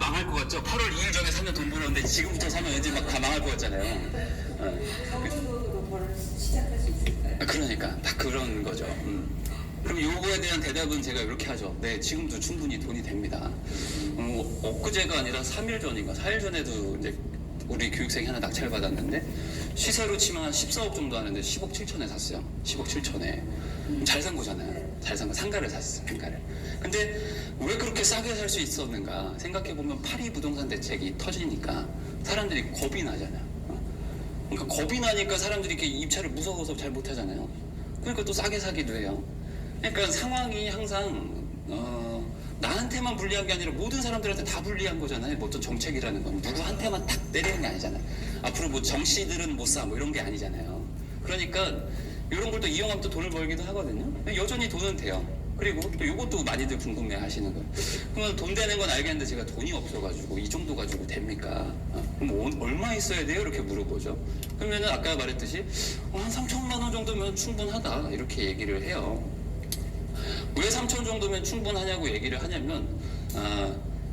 망할 것 같죠? 8월 2일 전에 사면 돈 벌었는데 지금부터 사면 왠지 막 다 망할 것 같잖아요. 적은 돈으로 벌을 시작할 수 있을까요? 그러니까 딱 그런 거죠. 그럼 요거에 대한 대답은 제가 이렇게 하죠. 네, 지금도 충분히 돈이 됩니다. 엊그제가 아니라 3일 전인가 4일 전에도 이제 우리 교육생이 하나 낙찰 받았는데 시세로 치면 한 14억 정도 하는데 10억 7천에 샀어요. 10억 7천에. 잘 산 거잖아요. 잘 산 거. 상가를 샀어요. 상가를. 근데 왜 그렇게 싸게 살 수 있었는가 생각해보면 파리 부동산 대책이 터지니까 사람들이 겁이 나잖아요. 그러니까 겁이 나니까 사람들이 이렇게 입찰을 무서워서 잘 못하잖아요. 그러니까 또 싸게 사기도 해요. 그러니까 상황이 항상 나한테만 불리한 게 아니라 모든 사람들한테 다 불리한 거잖아요. 뭐 어떤 정책이라는 건 누구한테만 딱 때리는 게 아니잖아요. 앞으로 뭐 정씨들은 못 사 뭐 이런 게 아니잖아요. 그러니까 이런 걸 또 이용하면 또 돈을 벌기도 하거든요. 여전히 돈은 돼요. 그리고 또 이것도 많이들 궁금해 하시는 거예요. 그러면 돈 되는 건 알겠는데 제가 돈이 없어가지고 이 정도 가지고 됩니까? 그럼 얼마 있어야 돼요? 이렇게 물어보죠. 그러면은 아까 말했듯이 한 3천만 원 정도면 충분하다 이렇게 얘기를 해요. 왜 3천 정도면 충분하냐고 얘기를 하냐면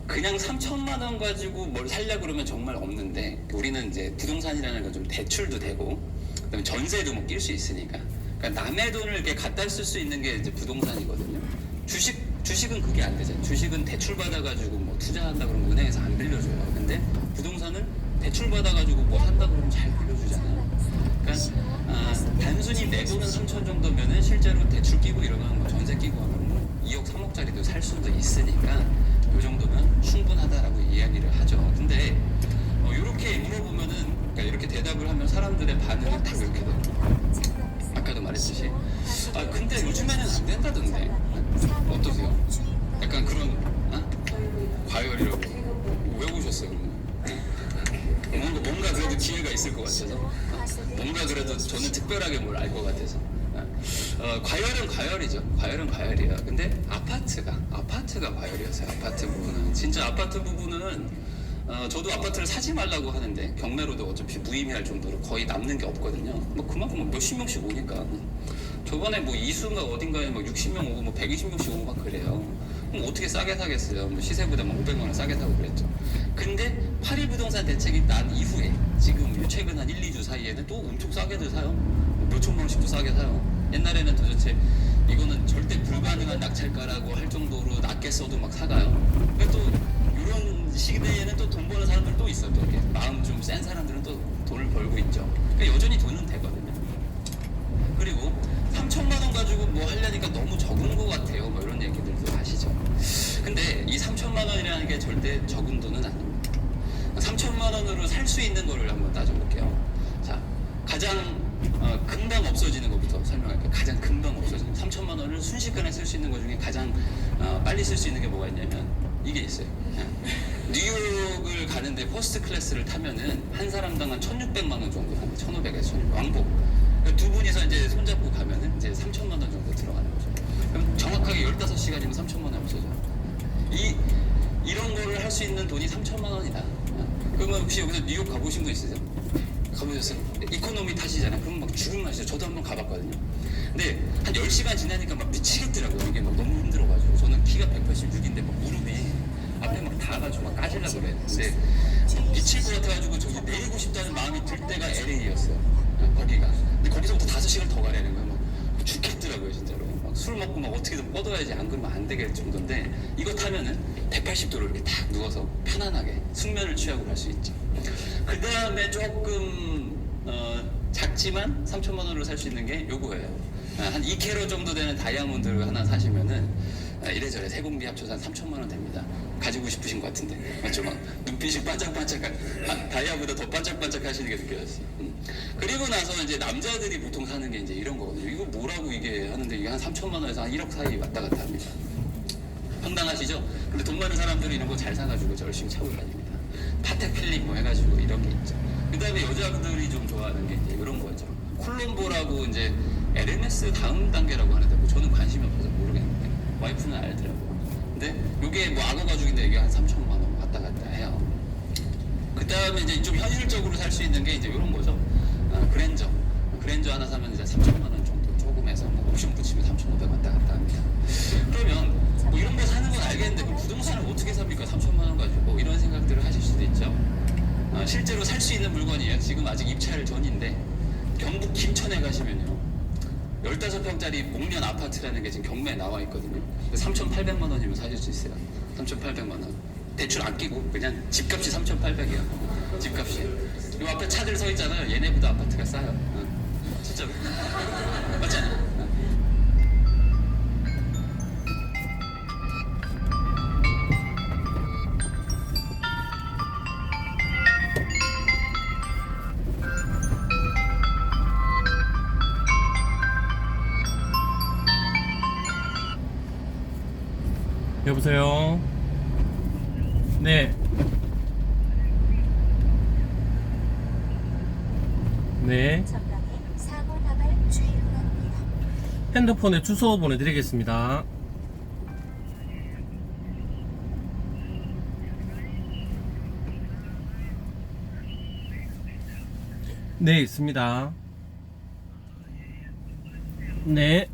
그냥 3천만 원 가지고 뭘 살려고 그러면 정말 없는데 우리는 이제 부동산이라는 건 좀 대출도 되고 그다음에 전세도 뭐 낄 수 있으니까 그러니까 남의 돈을 이렇게 갖다 쓸 수 있는 게 이제 부동산이거든요. 주식은 그게 안 되잖아요. 주식은 대출 받아가지고 뭐 투자한다 그러면 은행에서 안 빌려줘요. 근데 부동산은 대출 받아가지고 뭐 한다 그러면 잘 빌려주잖아요. 그러니까 단순히 내 돈은 3천 정도면은 실제로 대출 끼고 이러면 뭐 전세 끼고 하면 뭐 2억 3억짜리도 살 수도 있으니까 이 정도면 충분하다라고 이야기를 하죠. 근데 이렇게 물어보면은 그러니까 이렇게 대답을 하면 사람들의 반응이 딱 이렇게 돼요. 아까도 말했듯이 근데 요즘에는 안 된다던데 어떠세요? 약간 그런 과열이라고 왜 오셨어요? 뭔가 그래도 기회가 있을 것 같아서 뭔가 그래도 저는 특별하게 뭘 알 것 같아서 과열은 과열이죠. 과열은 과열이에요. 근데 아파트가 과열이었어요. 아파트 부분은 진짜 아파트 부분은 저도 아파트를 사지 말라고 하는데 경매로도 어차피 무의미할 정도로 거의 남는 게 없거든요. 뭐 그만큼 몇십 명씩 오니까 저번에 뭐 이수인가 어딘가에 뭐 60명 오고 뭐 120명씩 오고 막 그래요. 그럼 어떻게 싸게 사겠어요? 뭐 시세보다 뭐 500만 원 싸게 사고 그랬죠. 근데 파리 부동산 대책이 난 이후에 지금 최근 한 1, 2주 사이에는 또 엄청 싸게들 사요. 몇 천만 원씩도 싸게 사요. 옛날에는 도대체 이거는 절대 불가능한 낙찰가라고 할 정도로 낮게 써도 막 사가요. 근데 또 이런 시대에는 또 돈 버는 사람들 또 있어. 또 이렇게 마음 좀 센 사람들은 또 돈을 벌고 있죠. 그러니까 여전히 돈은 되거든요. 그리고 3천만 원 가지고 뭐 하려니까 너무 적은 것 같아요. 뭐 이런 얘기들도 하시죠. 근데 이 3천만 원이라는 게 절대 적은 돈은 아닙니다. 3천만 원으로 살 수 있는 거를 한번 따져볼게요. 자, 가장 금방 없어지는 것부터 설명할게요. 가장 금방 없어지는 3천만 원을 순식간에 쓸 수 있는 것 중에 가장 빨리 쓸 수 있는 게 뭐가 있냐면 이게 있어요. 뉴욕을 가는데 퍼스트 클래스를 타면은 한 사람당 한 1,600만 원 정도 합니다. 1,500에서 1,600 왕복. 두 분이서 이제 손잡고 가면은 이제 3천만 원 정도 들어가는 거죠. 그럼 정확하게 15시간이면 3천만 원 없어져요. 이런 거를 할 수 있는 돈이 3천만 원이다. 그러면 혹시 여기서 뉴욕 가보신 분 있으세요? 가보셨어요? 이코노미 타시잖아요. 그럼 막 죽은 맛이죠. 저도 한번 가봤거든요. 근데 한 10시간 지나니까 막 미치겠더라고요. 이게 막 너무 힘들어가지고. 저는 키가 186인데 막 무릎이 앞에 막 닿아가지고 막 까질라 그래요. 근데 미칠 것 같아가지고 저기 내리고 싶다는 마음이 들 때가 LA였어요. 거기가. 근데 거기서부터 5시간 더 가려는 거예요. 막 죽겠더라고요, 진짜로. 막 술 먹고 막 어떻게든 뻗어야지 안 그러면 안 되겠 정도인데 이거 타면은 180도로 이렇게 딱 누워서 편안하게 숙면을 취하고 갈 수 있죠. 그 다음에 조금 작지만 3천만 원으로 살 수 있는 게 요거예요. 한 2캐럿 정도 되는 다이아몬드를 하나 사시면은 이래저래 세공비 합쳐서 한 3천만 원 됩니다. 가지고 싶으신 것 같은데 맞죠? 막 눈빛이 반짝반짝한 다이아보다 더 반짝반짝 하시는 게 느껴졌어요. 그리고 나서 이제 남자들이 보통 사는 게 이제 이런 거거든요. 이거 뭐라고 이게 하는데 이게 한 3천만 원에서 한 1억 사이 왔다 갔다 합니다. 황당하시죠? 근데 돈 많은 사람들이 이런 거 잘 사가지고 열심히 차고 다닙니다. 파텍 필립 뭐 해가지고 이런 게 있죠. 그 다음에 여자분들이 좀 좋아하는 게 이제 이런 거죠. 콜롬보라고 이제 LMS 다음 단계라고 하는데 뭐 저는 관심이 없어서 모르겠는데 와이프는 알더라고요. 근데 이게 뭐 악어 가죽인데 이게 한 3천만 원 왔다 갔다 해요. 그 다음에 이제 좀 현실적으로 살 수 있는 게 이제 이런 거죠. 그랜저 하나 사면 이제 3천만 원 정도 조금 해서 뭐 옵션 붙이면 3,500 왔다 갔다 합니다. 그러면 뭐 이런 거 사는 건 알겠는데 그 부동산을 어떻게 삽니까? 3천만 원 가지고 이런 생각 실제로 살 수 있는 물건이에요. 지금 아직 입찰 전인데 경북 김천에 가시면요 15평짜리 목련 아파트라는 게 지금 경매에 나와 있거든요. 3,800만 원이면 사실 수 있어요. 3,800만 원. 대출 안 끼고 그냥 집값이 3,800이야. 집값이. 이 앞에 차들 서 있잖아요. 얘네보다 아파트가 싸요. 진짜로. 맞잖아요. 여보세요? 네. 네. 전방에 사고 나발 주의로 갑니다. 핸드폰에 주소 보내드리겠습니다. 네, 있습니다. 네.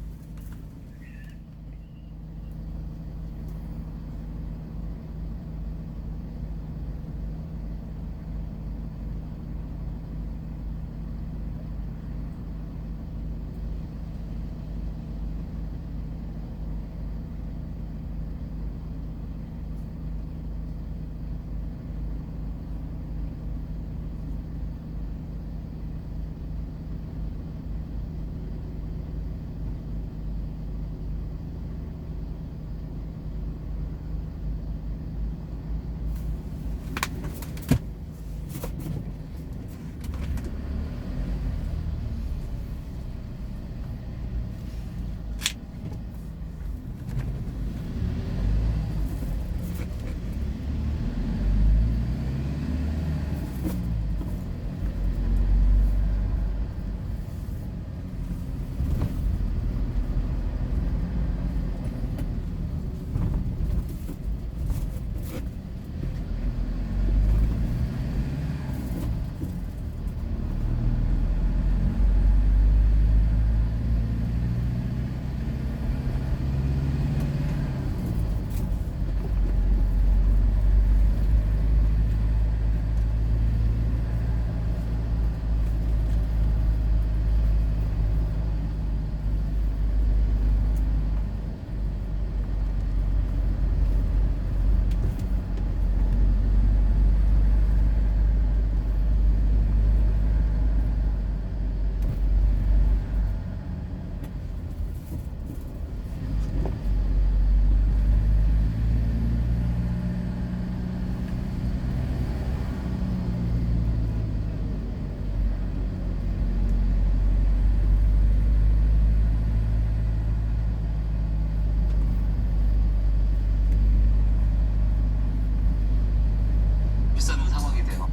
비싸는 상황이 돼요.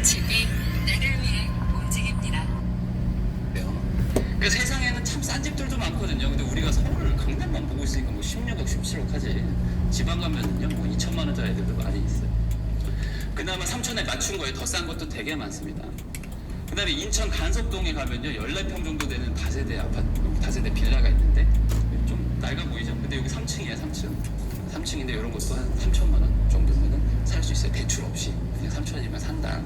집이 나를 위해 움직입니다. 그 세상에는 참 싼 집들도 많거든요. 근데 우리가 서울 강남만 보고 있으니까 뭐 16억, 17억 하지. 지방 가면은요, 뭐 2천만 원짜리 애들도 많이 있어요. 그나마 3천에 맞춘 거에 더 싼 것도 되게 많습니다. 그 다음에 인천 간석동에 가면요, 14평 정도 되는 다세대 아파트, 다세대 빌라가 있는데, 좀 낡아 보이죠? 근데 여기 3층이에요, 3층. 3층인데 이런 것도 한 3천만 원 정도면은 살 수 있어요. 대출 없이. 그냥 3천이면 산다.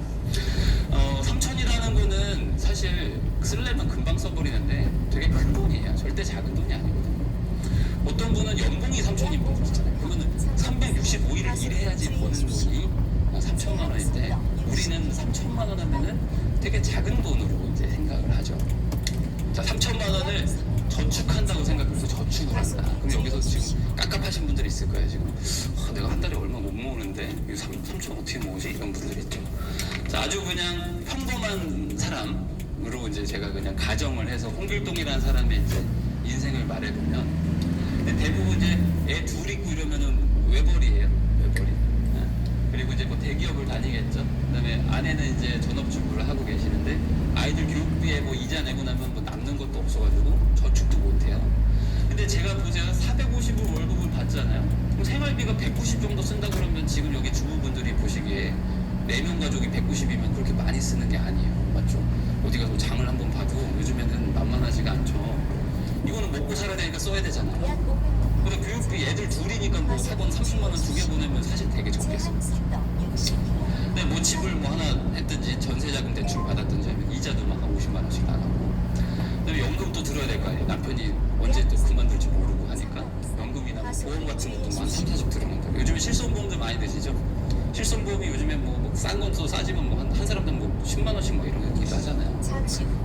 3천이라는 거는 사실 쓰려면 금방 써버리는데 되게 큰 돈이에요. 절대 작은 돈이 아니거든요. 어떤 분은 연봉이 3천인 분들 있잖아요. 그거는 365일을 일해야지 버는 돈이 3천만 원인데 우리는 3천만 원 하면은 되게 작은 돈으로 이제 생각을 하죠. 자, 3천만 원을 저축한다고 생각해서 저축을 한다. 그럼 여기서 지금 깝깝하신 분들이 있을 거예요. 지금 내가 한 달에 얼마 못 모으는데 이 3천 어떻게 모으지? 이런 분들이 있죠. 자, 아주 그냥 평범한 사람으로 이제 제가 그냥 가정을 해서 홍길동이라는 사람의 이제 인생을 말해보면, 근데 대부분 이제 애 둘 있고 이러면은 외벌이에요. 외벌이. 그리고 이제 뭐 대기업을 다니겠죠. 그다음에 아내는 이제 전업주부를 하고 계시는데 아이들 교육비에 뭐 이자 내고 나면 뭐 남는 것도 없어가지고 저축도 못해요. 근데 제가 보세요. 450을 월급을 받잖아요. 그럼 생활비가 190 정도 쓴다 그러면 지금 여기 주부분들이 보시기에 4명 가족이 190이면 그렇게 많이 쓰는 게 아니에요. 맞죠? 어디 가서 장을 한번 봐도 요즘에는 만만하지가 않죠. 이거는 먹고 살아야 되니까 써야 되잖아요. 그럼 교육비 애들 둘이니까 뭐 학원 30만 원 2개 보내면 사실 되게 적겠어. 근데 뭐 집을 뭐 하나 했든지 전세자금 대출 받았든지 하면 이자도 막 한 50만 원씩 나가고, 그다음에 연금도 들어야 될 거 아니에요. 남편이 언제 또 그만둘지 모르고 하니까 연금이나 뭐 보험 같은 것도 뭐 한 3, 40 들어는 거예요. 요즘에 실손보험도 많이 드시죠? 실손보험이 요즘에 뭐 싼 건 또 싸지만 뭐 한 사람당 뭐 10만 원씩 뭐 이런 게 하잖아요.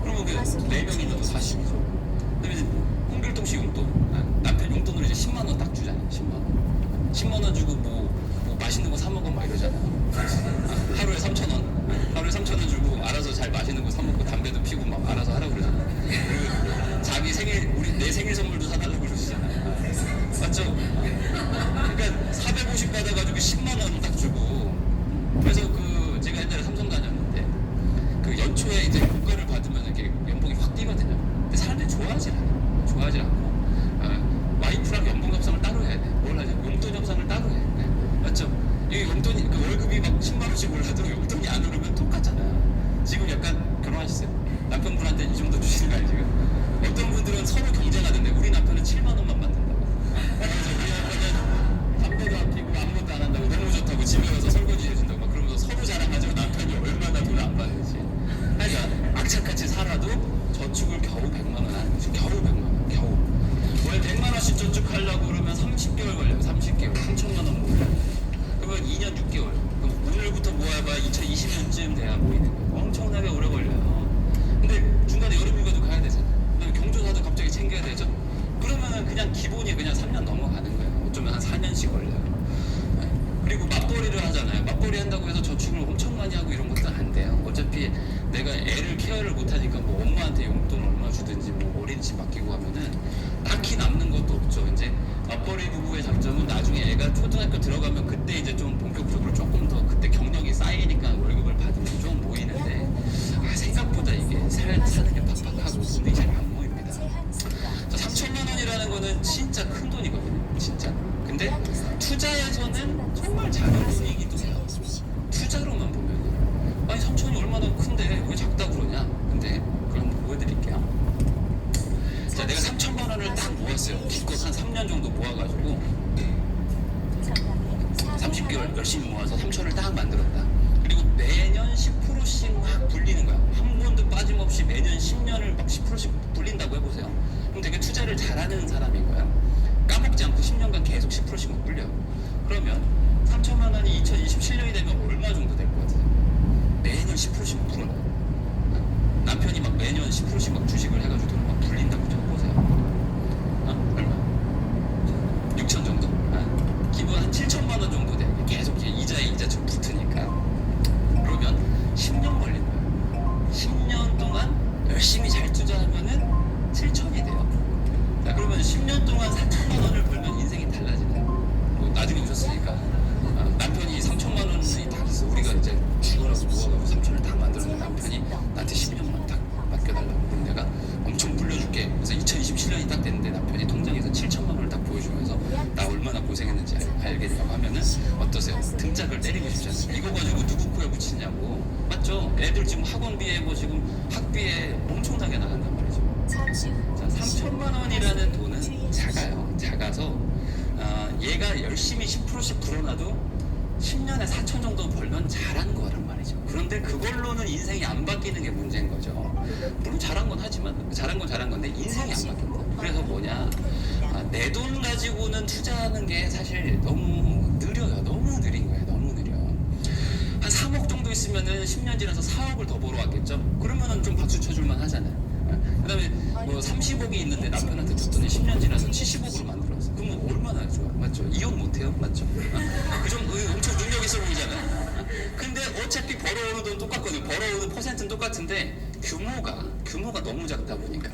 그러면 그 4명이면 또 40이죠. 그다음에 이제 홍길동 씨 용돈, 남편 용돈으로 이제 10만 원 딱 주잖아요. 10만 원. 10만 원 주고 뭐 맛있는 거 사 먹어 막 이러잖아요. 하루에 3,000원. 하루에 3,000원 주고 알아서 잘 맛있는 거 사 먹고 담배도 피고 막 알아서 하라고 그러잖아요. 그리고 자기 생일, 내 생일 선물도 사달라고 그러시잖아요. 맞죠? 그러니까 450 받아가지고 10만 원 딱 주고. 그래서 그 제가 옛날에 삼성 다녔는데 그 연초에 이제 고가를 받으면 이렇게 연봉이 확 뛰거든요. 근데 사람들이 좋아하질 않아요. 좋아하지 않고 와이프랑 연봉 협상을 따로 해야 돼. 뭘 하죠? 용돈 협상을 따로 해. 맞죠? 이 용돈이 그 월급이 막 10만 원씩 올라도 용돈이 안 오르면 똑같잖아요. 지금 약간 결혼하셨어요? 남편분한테 이 정도 주시는 거 아니에요 지금? 어떤 분들은 서로 경쟁하던데 우리 남편은 7만 원만 받는다고. 그래서 우리 남편은 담배도 안 피고 아무것도 안 한다고 너무 좋다고 집에 와서 설거지 해준다고 막 그러면서 서로 자랑하죠. 남편이 얼마나 돈을 안 받는지. 그러니까 악착같이 살아도 저축을 겨우 100만 원 하는 거죠. 겨우 100만 원. 겨우. 월 100만 원씩 저축하려고 그러면 30개월 걸려요. 30개월. 3천만 원 모으려고. 그러면 2년 6개월. 그럼 오늘부터 모아봐 2020년쯤 돼야 모이는 거예요. 엄청나게 오래 걸려요. 근데 중간에 여름휴가도 가야 되잖아요. 그다음에 경조사도 갑자기 챙겨야 되죠. 그러면은 그냥 기본이 그냥 3년 넘어가는 거예요. 어쩌면 한 4년씩 걸려요. 네. 그리고 맞벌이를 하잖아요. 맞벌이 한다고 해서 저축을 엄청 많이 하고 이런 것도 안 돼요. 어차피 내가 애를 케어를 못하니까 뭐 엄마한테 용돈 얼마 주든지 뭐 어린이집 맡기고 하면은 딱히 남는 것도 없죠. 이제 맞벌이 부부의 장점은 나중에 애가 초등학교 들어가면 그때 이제 좀 본격적으로 조금 더 그때 경력이 쌓이니까 월급을 받으면 좀 모이는데 생각보다 이게 사는 게 팍팍하고 돈이 잘 안 모입니다. 자, 3천만 원이라는 거는 진짜 큰 돈이거든요. 진짜. 근데 투자에서는 정말 작은 돈이기도 해요. 투자로만 보면 아니 3천이 얼마나 큰데 왜 작다 그러냐. 근데 그럼 보여드릴게요. 자, 내가 3천만 원을 딱 모았어요. 기껏 한 3년 정도 모아가지고 30개월 열심히 모아서 3천을 딱 만들었다. 그리고 매년 10%씩 막 불리는 거야. 한 번도 빠짐없이 매년 10년을 막 10%씩 불린다고 해보세요. 그럼 되게 투자를 잘하는 사람인 거야. 까먹지 않고 10년간 계속 10%씩 막 불려. 그러면 3천만 원이 2027년이 되면 얼마 정도 될 것 같아요? 매년 10%씩 막 불어나요. 남편이 막 매년 10%씩 막 주식을 해가지고 돈을 막 불린다고 쳐보세요. 얼마? 6천 정도? 기본 한 7천만 원 정도 돼. 계속 이자에 이자처럼 붙으니까. 그러면 10년 걸린 거예요. 10년 동안 열심히 잘 투자하면은 7천이 돼요. 자, 그러면 10년 동안 4천만 원을 벌면 인생이 달라지나요? 뭐 나중에 오셨으니까 남편이 3천만 원이 다 있어. 우리가 이제 죽어라고 모아가지고 3천을 다 만들었는데 남편이 나한테 10년만 딱 맡겨달라고. 그럼 내가 엄청 물려줄게. 그래서 2027년이 딱 됐는데 남편이 통장에서 7천만 원을 딱 보여주면서 나 얼마나 고생했는지 알겠냐고 하면은 어떠세요? 등짝을 때리고 싶잖아요. 이거 가지고 누구 코에 붙이냐고. 맞죠? 애들 지금 학원비에 뭐 지금 학비에 엄청나게 나간단 말이죠. 자, 3천만 원이라는 돈은 작아요. 작아서 얘가 열심히 10%씩 불어놔도 10년에 4천 정도 벌면 잘한 거란 말이죠. 그런데 그걸로는 인생이 안 바뀌는 게 문제인 거죠. 물론 잘한 건 하지만 잘한 건 잘한 건데 인생이 안 바뀐다. 그래서 뭐냐, 내 돈 가지고는 투자하는 게 사실 너무 느려요. 너무 느린 거예요. 너무 느려. 한 3억 정도 있으면은 10년 지나서 4억을 더 벌어왔겠죠. 그러면은 좀 박수 쳐줄만 하잖아요. 그다음에 뭐 30억이 있는데 남편한테 줬더니 10년 지나서 70억으로 만들었어. 그러면 얼마나 좋아, 맞죠? 이혼 못해요, 맞죠? 그 정도 엄청 능력 있어 보이잖아요. 근데 어차피 벌어오는 돈 똑같거든요. 벌어오는 퍼센트는 똑같은데 규모가 너무 작다 보니까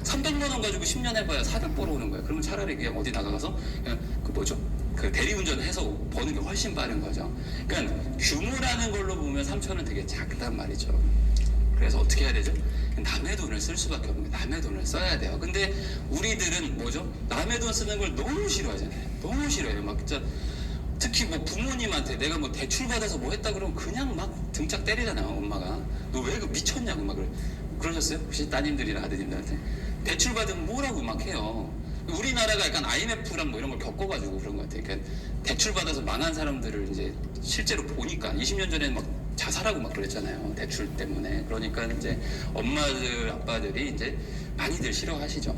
300만 원 가지고 10년 해봐야 400 벌어오는 거예요. 그러면 차라리 그냥 어디 나가서 그냥 그 뭐죠? 그 대리운전 해서 버는 게 훨씬 빠른 거죠. 그러니까 규모라는 걸로 보면 3천은 되게 작단 말이죠. 그래서 어떻게 해야 되죠? 남의 돈을 쓸 수밖에 없는 거예요. 남의 돈을 써야 돼요. 근데 우리들은 뭐죠? 남의 돈 쓰는 걸 너무 싫어하잖아요. 너무 싫어해요. 막 진짜 특히 뭐 부모님한테 내가 뭐 대출 받아서 뭐 했다 그러면 그냥 막 등짝 때리잖아요. 엄마가 너 왜 그 미쳤냐고 막 그러셨어요? 혹시 따님들이나 아드님들한테 대출 받으면 뭐라고 막 해요. 우리나라가 약간 IMF랑 뭐 이런 걸 겪어가지고 그런 것 같아요. 그러니까 대출 받아서 망한 사람들을 이제 실제로 보니까 20년 전에는 막 자살하고 막 그랬잖아요. 대출 때문에. 그러니까 이제 엄마들, 아빠들이 이제 많이들 싫어하시죠.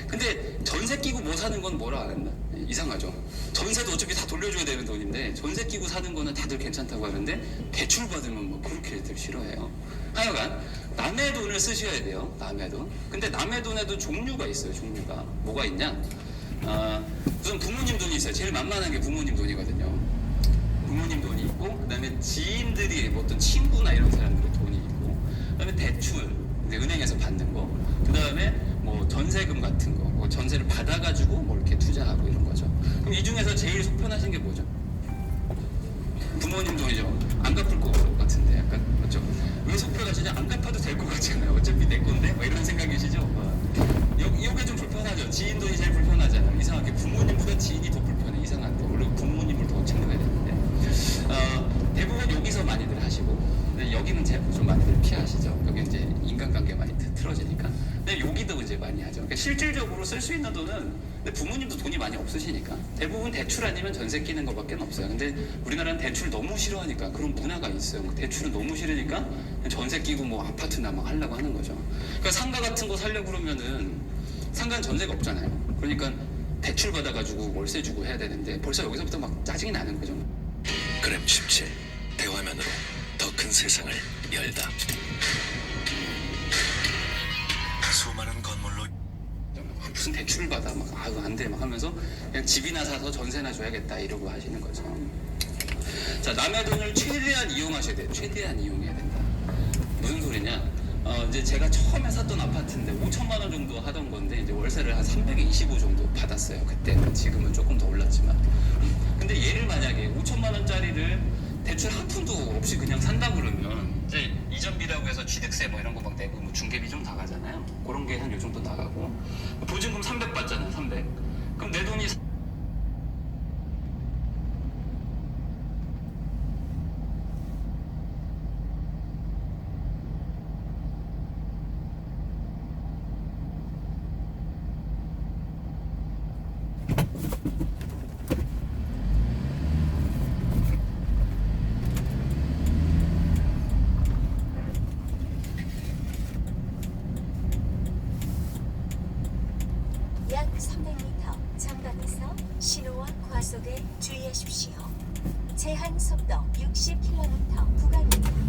근데 전세 끼고 뭐 사는 건 뭐라 안 한다. 이상하죠. 전세도 어차피 다 돌려줘야 되는 돈인데 전세 끼고 사는 거는 다들 괜찮다고 하는데 대출 받으면 뭐 그렇게들 싫어해요. 하여간 남의 돈을 쓰셔야 돼요. 남의 돈. 근데 남의 돈에도 종류가 있어요. 종류가. 뭐가 있냐? 우선 부모님 돈이 있어요. 제일 만만한 게 부모님 돈이거든요. 부모님 돈이 있고, 그다음에 지인들이 뭐 어떤 친구나 이런 사람들의 돈이 있고, 그다음에 대출, 이제 은행에서 받는 거, 그다음에 뭐 전세금 같은 거, 뭐 전세를 받아가지고 뭐 이렇게 투자하고 이런 거죠. 그럼 이 중에서 제일 속편하신 게 뭐죠? 부모님 돈이죠. 안 갚을 것 같은데, 약간 그렇죠. 왜 속편하시냐? 안 갚아도 될 것 같잖아요. 어차피 내 건데, 뭐 이런 생각이시죠? 이게 좀 불편하죠. 지인 돈이 제일 불편하잖아요. 이상하게 부모님보다 지인이 더 불편해. 이상한데 원래 부모님을 더 챙겨야 되는데 대부분 여기서 많이들 하시고, 근데 여기는 좀 많이들 피하시죠. 여기 이제 인간관계 많이 틀어지니까. 근데 여기도 이제 많이 하죠. 그러니까 실질적으로 쓸 수 있는 돈은, 근데 부모님도 돈이 많이 없으시니까 대부분 대출 아니면 전세 끼는 것밖에 없어요. 근데 우리나라는 대출 너무 싫어하니까 그런 문화가 있어요. 대출은 너무 싫으니까 전세 끼고 뭐 아파트나 막 하려고 하는 거죠. 그러니까 상가 같은 거 살려고 그러면은 상가는 전세가 없잖아요. 그러니까 대출 받아가지고 월세 주고 해야 되는데 벌써 여기서부터 막 짜증이 나는 거죠. 그램 17 대화면으로 더 큰 세상을 열다. 수많은 건물로 무슨 대출을 받아 막 아유 안 돼 막 하면서 그냥 집이나 사서 전세나 줘야겠다 이러고 하시는 거죠. 자, 남의 돈을 최대한 이용하셔야 돼요. 최대한 이용해야 된다. 무슨 소리냐? 이제 제가 처음에 샀던 아파트인데 5천만 원 정도 하던 건데 이제 월세를 한 325 정도 받았어요. 그때는. 지금은 조금 더 올랐지만. 근데 얘를 만약에 5천만 원짜리를 대출 한 푼도 없이 그냥 산다 그러면 이제 이전비라고 해서 취득세 뭐 이런 거 막 내고 뭐 중개비 좀 나가잖아요. 그런 게 한 요 정도 나가고 보증금 300 받잖아요. 300. 그럼 내 돈이 약 300m 전방에서 신호와 과속에 주의하십시오. 제한 속도 60km 구간입니다.